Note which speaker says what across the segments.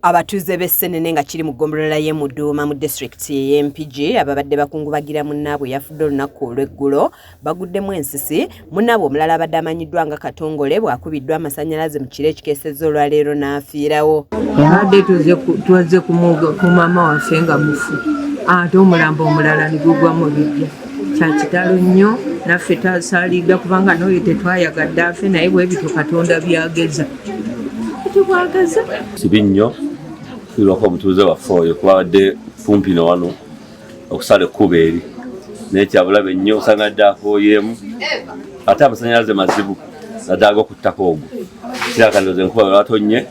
Speaker 1: Abatuuze b'Essenene nga kiri mu ggombolola y'e Muduuma mu disitulikiti y'Empigi ababadde bakungubagira munnaabwe yafudde olunaku olw'eggulo baguddemu ensisi munnaabwe omulala abadde amanyiddwa nga Katongole bw'akubiddwa amasannyalaze mu kiro ekikeesezza olwaleero n'afiirawo.
Speaker 2: Yabadde tuzze ku maama waffe nga mufu ate omulambo omulala ne gugwa mu Lugya. Kya kitalo nnyo naffe tasaaliddwa kubanga n'oyo tetwayagadde afe naye bwe bityo Katonda byageza.
Speaker 3: Sibi nnyo tulwako omutuuze waffe oyo kubadde kumpi ne wano okusala ekkubo eri naye kyabulabe nnyo osangadde akooyeemu ate amasannyalaze mazibu naddala g'okuttako ogwo kirakandoza enkuba lwatonye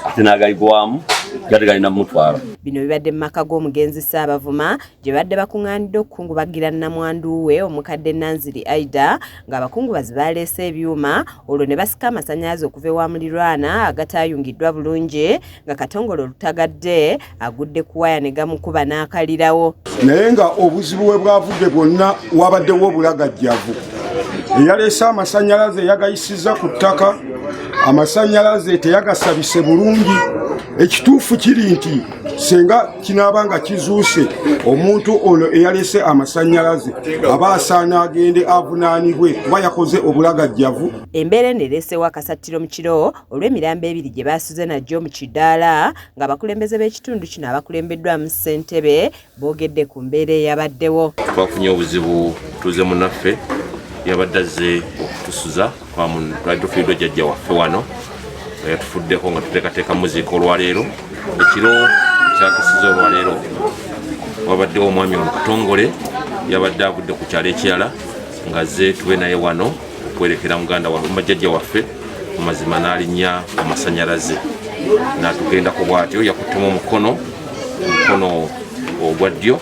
Speaker 3: ate n'agaligwamu gati galina mutwala.
Speaker 1: Bino bibadde mu maka g'omugenzi Ssaabavuma gye badde bakuŋŋaanidde okukungubagira nnamwandu we omukadde Nanziri Aida ng'abakungubazi baleese ebyuma olwo ne basika amasannyalaze okuva ewa muliraana agataayungiddwa bulungi nga Katongole olutagadde agudde ku waya ne gamukuba n'akalirawo.
Speaker 4: Naye nga obuzibu we bwavudde bwonna wabaddewo obulagajjavu. Eyaleese amasannyalaze yagayisizza ku ttaka, amasannyalaze teyagasabise bulungi. Ekituufu kiri nti senga kinaaba nga kizuuse omuntu ono eyaleese amasannyalaze aba asaana agende avunaanibwe kuba yakoze obulagajjavu.
Speaker 1: Embeera eno ereesewo akasattiro mu kiro olw'emirambo ebiri gye baasuze najjo mu kidaala ng'abakulembeze b'ekitundu kino abakulembeddwamu ssentebe boogedde ku mbeera eyabaddewo.
Speaker 3: Twafunye obuzibu tuze munnaffe yabadde azze okutusuza twali tufiiddwa jjajja waffe wano yatufuddeko nga tuteekateeka muziika olwaleero. Ekiro kyatusuza olwaleero wabaddewo omwami omukatongole yabadde avudde ku kyalo ekirala nga azze tube naye wano okwerekera muganda majjajja waffe mu mazima n'alinnya amasannyalaze n'atugendako bw'atyo yakuttemu omukono ogwa ddyo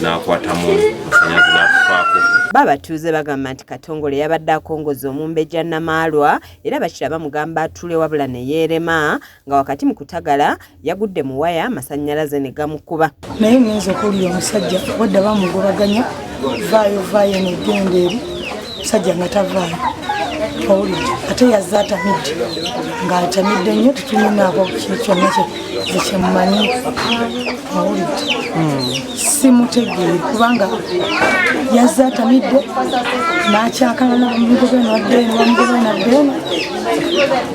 Speaker 3: n'akwatamu amasannyalaze n'atufaako.
Speaker 1: Babatuuze bagamba nti Katongole yabadde akongoza omumbejja Namaalwa era bakiraba mugamba atule wabula ne yeerema nga wakati mu kutagala yagudde mu waya amasannyalaze ne gamukuba.
Speaker 5: Naye ngenza okuwulira omusajja wadde bamugobaganya vaayo negenda eri musajja nga tavaayo owulidde ate yazze atamidde ng'atamidde nnyo tetulinaako kyonna kyemumanyi owulidde simutegeere kubanga yazze atamidde n'akyakala namugobe naddeeno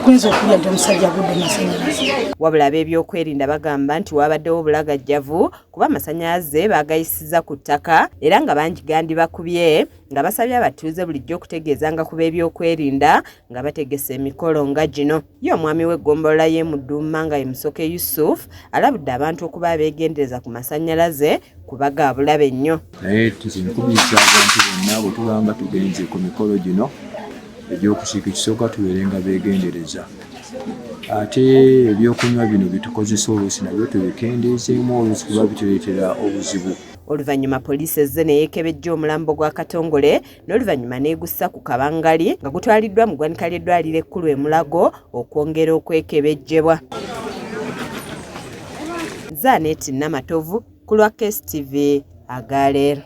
Speaker 5: kuyinza okulya nti omusajja agudde amasannyalaze.
Speaker 1: Wabula ab'ebyokwerinda bagamba nti wabaddewo obulagajjavu kuba amasannyalaze baagayisizza ku ttaka era nga bangi gandibakubye nga basabye abatuuze bulijjo okutegeezanga ku b'ebyokwerinda nga bategese emikolo nga gino. Ye omwami w'eggombolola y'e Muduuma nga ye Musoke Yusuf alabudde abantu okuba abeegendereza ku masannyalaze kubaga bulabe nnyo.
Speaker 6: Naye tuzinkubiriza abantu bonna bwe tubanga tugenze ku mikolo gino egy'okusiika ekisooka tubeerenga beegendereza. Ate ebyokunywa bino bitukozesa oluusi nabyo tubikendeezeemu oluusi kuba bituleetera obuzibu.
Speaker 1: Oluvannyuma poliisi ezze ne yeekebejja omulambo gwa Katongole n'oluvannyuma n'egussa ku kabangali nga gutwaliddwa mu ggwanika ly'eddwaliro ekkulu e Mulago okwongera okwekebejjebwa. Zaaneti Namatovu ku lwa KSTV Agaleero.